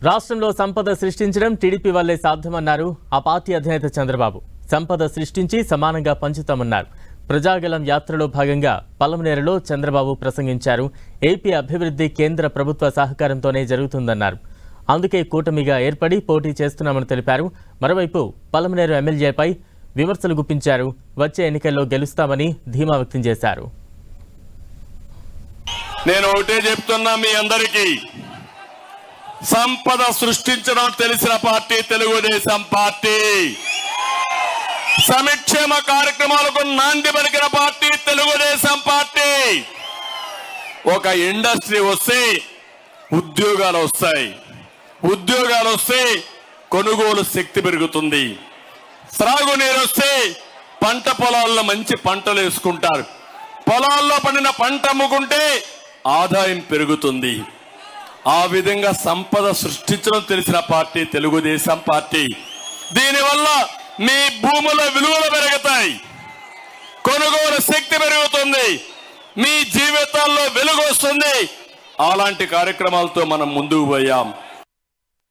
రాష్ట్రంలో సంపద సృష్టించడం టీడీపీ వల్లే సాధ్యమన్నారు ఆ పార్టీ అధినేత చంద్రబాబు. సంపద సృష్టించి సమానంగా పంచుతామన్నారు. ప్రజాగలం యాత్రలో భాగంగా పలమనేరులో చంద్రబాబు ప్రసంగించారు. ఏపీ అభివృద్ధి కేంద్ర ప్రభుత్వ సహకారంతోనే జరుగుతుందన్నారు. అందుకే కూటమిగా ఏర్పడి పోటీ చేస్తున్నామని తెలిపారు. మరోవైపు పలమనేరు ఎమ్మెల్యేపై విమర్శలు గుప్పించారు. వచ్చే ఎన్నికల్లో గెలుస్తామని ధీమా వ్యక్తం చేశారు. నేను ఒకటే చెప్తున్నా మీ అందరికీ, సంపద సృష్టించడం తెలిసిన పార్టీ తెలుగుదేశం పార్టీ. సంక్షేమ కార్యక్రమాలకు నాంది పలికిన పార్టీ తెలుగుదేశం పార్టీ. ఒక ఇండస్ట్రీ వస్తే ఉద్యోగాలు వస్తాయి, ఉద్యోగాలు వస్తే కొనుగోలు శక్తి పెరుగుతుంది, త్రాగునీరు వస్తే పంట పొలాల్లో మంచి పంటలు వేసుకుంటారు, పొలాల్లో పండిన పంట అమ్ముకుంటే ఆదాయం పెరుగుతుంది. ఆ విధంగా సంపద సృష్టించడం తెలిసిన పార్టీ తెలుగుదేశం పార్టీ. దీనివల్ల మీ భూముల విలువలు పెరుగుతాయి, కొనుగోలు శక్తి పెరుగుతుంది, మీ జీవితాల్లో వెలుగు వస్తుంది. అలాంటి కార్యక్రమాలతో మనం ముందుకు పోయాం.